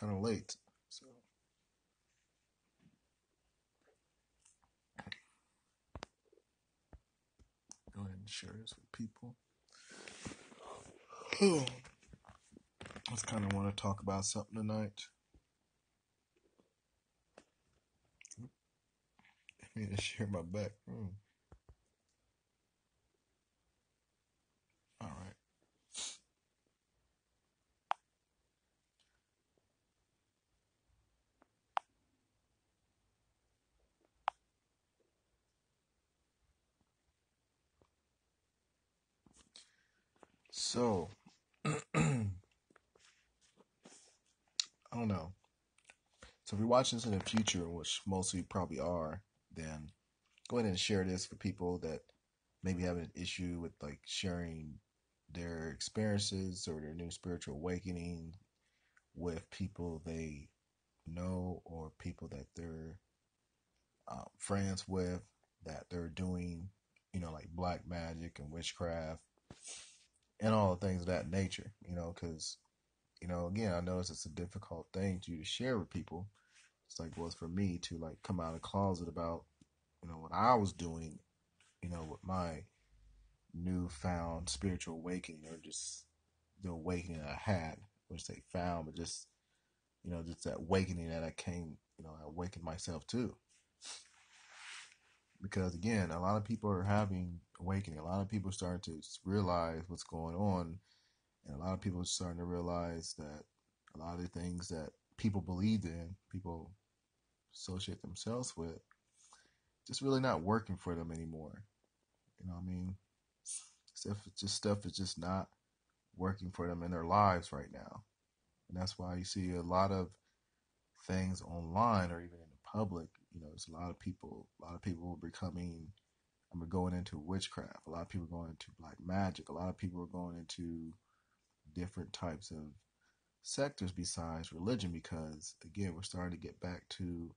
kind of late. So go ahead and share this with people. I just kind of want to talk about something tonight. I need to share my back room. All right. So, I don't know. So if you're watching this in the future, which most of you probably are, then go ahead and share this for people that maybe have an issue with like sharing their experiences or their new spiritual awakening with people they know or people that they're friends with that they're doing, like black magic and witchcraft and all the things of that nature, because, again, I notice it's a difficult thing to share with people. It's like it was for me to like come out of the closet about, what I was doing, with my newfound spiritual awakening or just the awakening I had, which they found, but just that awakening that I came, I awakened myself to. Because again, a lot of people are having awakening. A lot of people are starting to realize what's going on, and a lot of people are starting to realize that a lot of the things that people believed in, people associate themselves with, just really not working for them anymore. You know what I mean? Stuff is just not working for them in their lives right now, and that's why you see a lot of things online or even in the public. There's a lot of people. A lot of people are becoming. We're going into witchcraft. A lot of people are going into black magic. A lot of people are going into different types of sectors besides religion because, again, we're starting to get back to,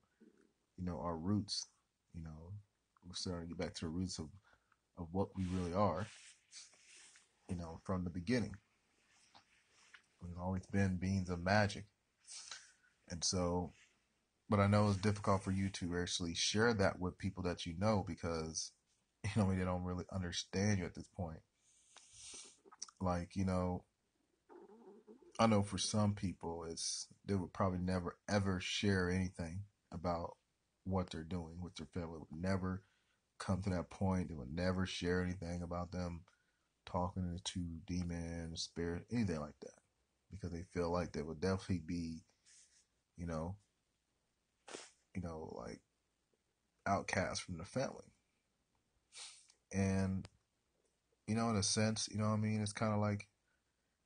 our roots. We're starting to get back to the roots of what we really are, from the beginning. We've always been beings of magic. And so, but I know it's difficult for you to actually share that with people that you know because, they don't really understand you at this point. Like, I know for some people, they would probably never ever share anything about what they're doing with their family. It would never come to that point. They would never share anything about them talking to demons, spirit, anything like that, because they feel like they would definitely be, you know, like outcast from the family. And in a sense, it's kind of like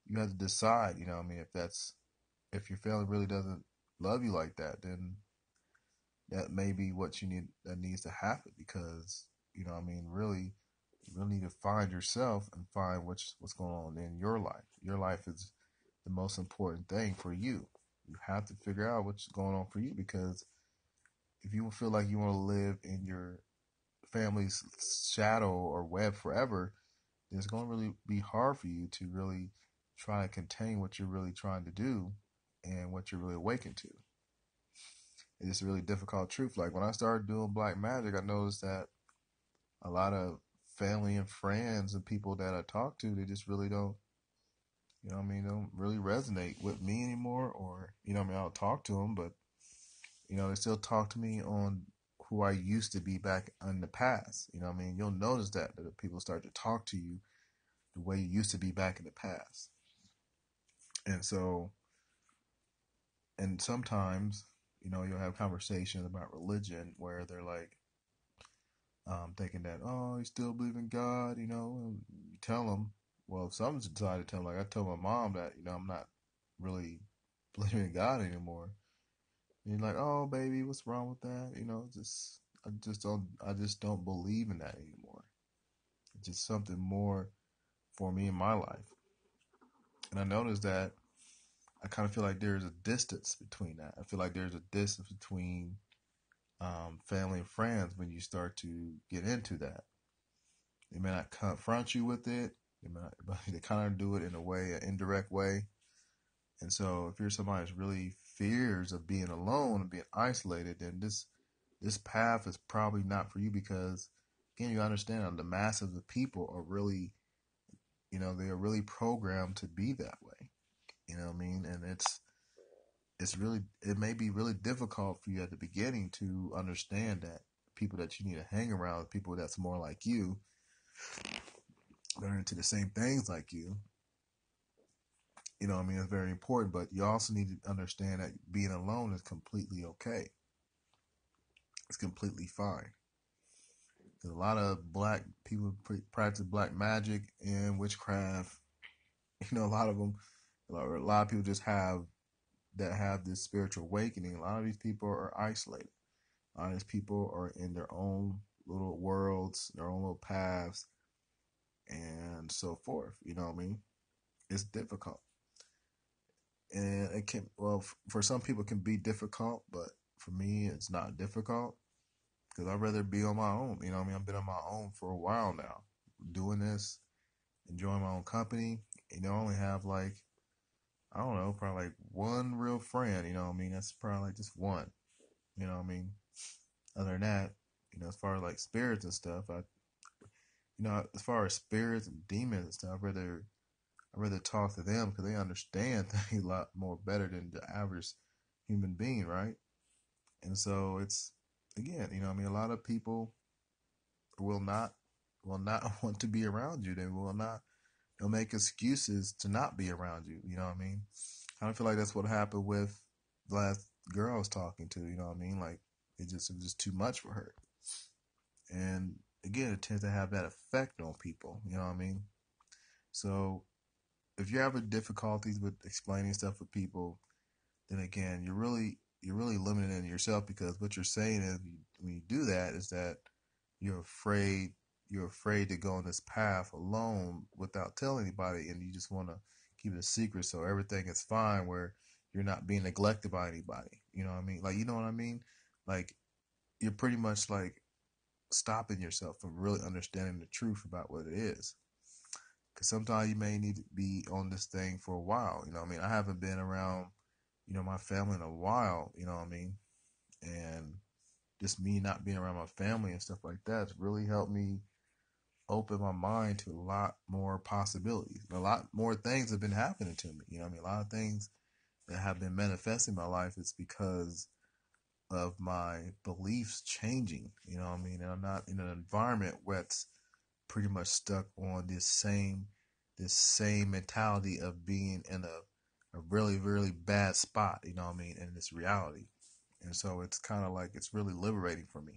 you have to decide, if your family really doesn't love you like that, then that may be what that needs to happen because, really, you really need to find yourself and find what's going on in your life. Your life is the most important thing for you. You have to figure out what's going on for you because if you feel like you want to live in your family's shadow or web forever, then it's going to really be hard for you to really try to contain what you're really trying to do and what you're really awakened to. It's a really difficult truth. Like when I started doing black magic, I noticed that a lot of family and friends and people that I talk to, they just really don't, don't really resonate with me anymore. Or, I'll talk to them, but, they still talk to me on who I used to be back in the past. You'll notice that people start to talk to you the way you used to be back in the past. And so, and sometimes, you'll have conversations about religion where they're like, thinking that, oh, you still believe in God, and you tell them, well, if someone's decided to tell them, like I told my mom that, I'm not really believing in God anymore. And you're like, oh, baby, what's wrong with that? I just don't believe in that anymore. It's just something more for me in my life. And I noticed that I kind of feel like there's a distance between that. I feel like there's a distance between family and friends when you start to get into that. They may not confront you with it. They kind of do it in a way, an indirect way. And so if you're somebody that's really fears of being alone and being isolated, then this path is probably not for you, because again, you understand the masses of people are really, they are really programmed to be that way. You know what I mean? And it may be really difficult for you at the beginning to understand that people that you need to hang around, people that's more like you, that are into the same things like you. You know what I mean? It's very important, but you also need to understand that being alone is completely okay. It's completely fine. There's a lot of black people practice black magic and witchcraft. A lot of them, a lot of people just have this spiritual awakening. A lot of these people are isolated. A lot of these people are in their own little worlds, their own little paths, and so forth. You know what I mean? It's difficult, and it can. Well, for some people, it can be difficult, but for me, it's not difficult because I'd rather be on my own. You know what I mean? I've been on my own for a while now, doing this, enjoying my own company. I only have like, I don't know, probably like one real friend. You know what I mean? That's probably like just one. You know what I mean? Other than that, as far as like spirits and stuff, as far as spirits and demons and stuff, I'd rather talk to them because they understand things a lot more better than the average human being, right? And so it's, again, a lot of people will not want to be around you. They'll make excuses to not be around you. You know what I mean? I don't feel like that's what happened with the last girl I was talking to. You know what I mean? Like it was just too much for her. And again, it tends to have that effect on people. You know what I mean? So if you're having difficulties with explaining stuff with people, then again, you're really limiting yourself, because what you're saying is, when you do that, is that you're afraid to go on this path alone without telling anybody, and you just want to keep it a secret so everything is fine, where you're not being neglected by anybody. You know what I mean? Like, you know what I mean? Like, you're pretty much like stopping yourself from really understanding the truth about what it is. Because sometimes you may need to be on this thing for a while. You know what I mean? I haven't been around, my family in a while. You know what I mean? And just me not being around my family and stuff like that's really helped me open my mind to a lot more possibilities. A lot more things have been happening to me. You know what I mean? A lot of things that have been manifesting in my life is because of my beliefs changing. You know what I mean? And I'm not in an environment where it's pretty much stuck on this same mentality of being in a really, really bad spot, you know what I mean, in this reality. And so it's kind of like, it's really liberating for me.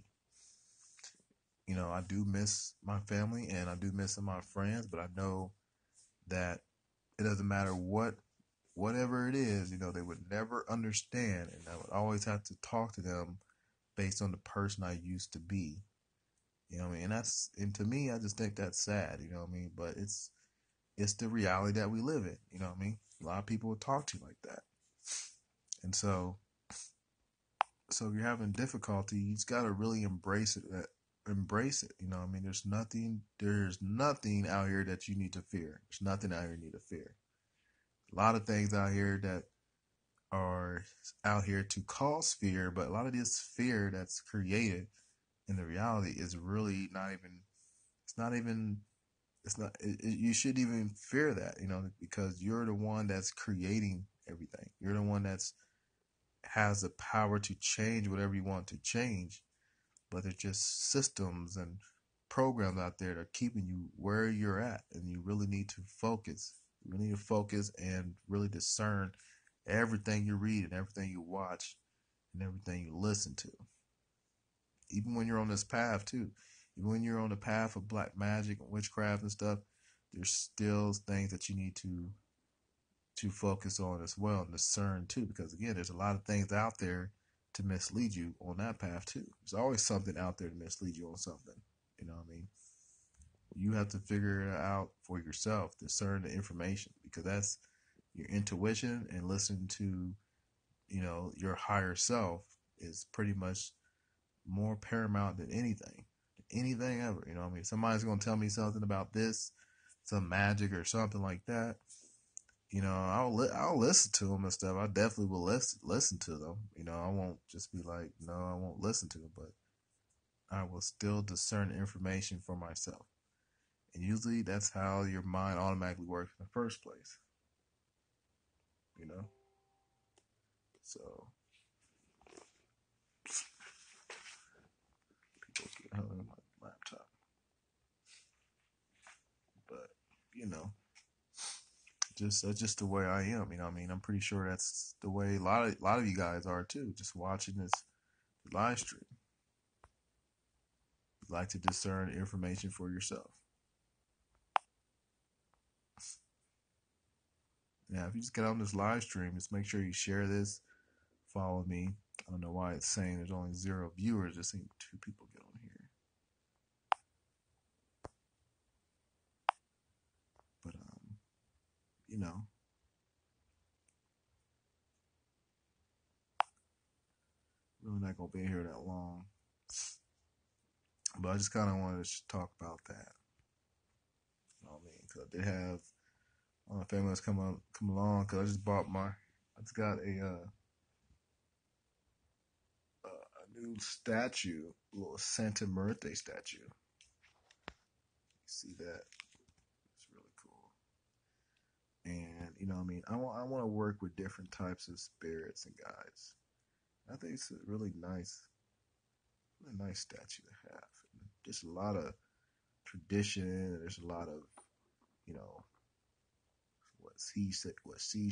I do miss my family and I do miss some of my friends, but I know that it doesn't matter whatever it is, they would never understand, and I would always have to talk to them based on the person I used to be. You know what I mean? And to me, I just think that's sad, you know what I mean? But it's the reality that we live in, you know what I mean? A lot of people will talk to you like that. And so if you're having difficulty, you just gotta really embrace it. Embrace it. You know what I mean? There's nothing out here that you need to fear. There's nothing out here you need to fear. A lot of things out here that are out here to cause fear, but a lot of this fear that's created in the reality is really not even, it's not even, you shouldn't even fear that, because you're the one that's creating everything. You're the one that's has the power to change whatever you want to change, but it's just systems and programs out there that are keeping you where you're at, and you really need to focus. You really need to focus and really discern everything you read and everything you watch and everything you listen to. Even when you're on this path too, even when you're on the path of black magic and witchcraft and stuff, there's still things that you need to focus on as well and discern too, because again, there's a lot of things out there to mislead you on that path too. There's always something out there to mislead you on something. You know what I mean? You have to figure it out for yourself, discern the information, because that's your intuition, and listen to, your higher self is pretty much more paramount than anything ever. You know what I mean? Somebody's going to tell me something about this, some magic or something like that. I'll listen to them and stuff. I definitely will listen to them. I won't just be like, no, I won't listen to them, but I will still discern information for myself. And usually that's how your mind automatically works in the first place. You know, so people's getting hung on my laptop, but you know, just that's just the way I am. I'm pretty sure that's the way a lot of you guys are too. Just watching this live stream, you like to discern information for yourself. Now, if you just get on this live stream, just make sure you share this, follow me. I don't know why it's saying there's only 0 viewers. Just seeing 2 people get on here, but you know, really not gonna be here that long. But I just kind of wanted to talk about that. You know what I mean? Because I did have one of my family that's come along. Because I just I just got a new statue, a little Santa Muerte statue. You see that? It's really cool. And I want to work with different types of spirits and guides. I think it's a really nice statue to have. And just a lot of tradition. There's a lot of you know she say, what she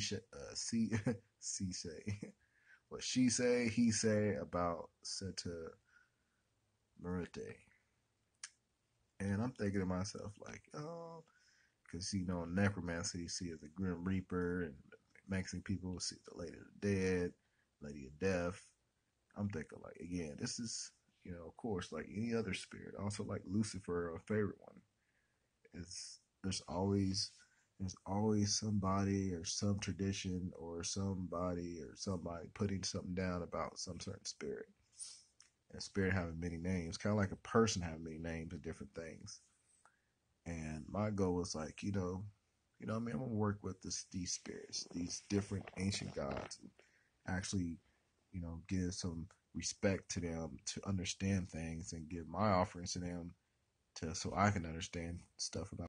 say, he say about Santa Muerte. And I'm thinking to myself, like, oh, because necromancy you see as a grim reaper, and Mexican people see the Lady of the Dead, Lady of Death. I'm thinking, like, again, this is, of course, like any other spirit. Also, like Lucifer, a favorite one, is there's always somebody or some tradition or somebody putting something down about some certain spirit. And a spirit having many names, kind of like a person having many names and different things. And my goal was like, I'm gonna work with these spirits, these different ancient gods, and actually, give some respect to them to understand things and give my offerings to them so I can understand stuff about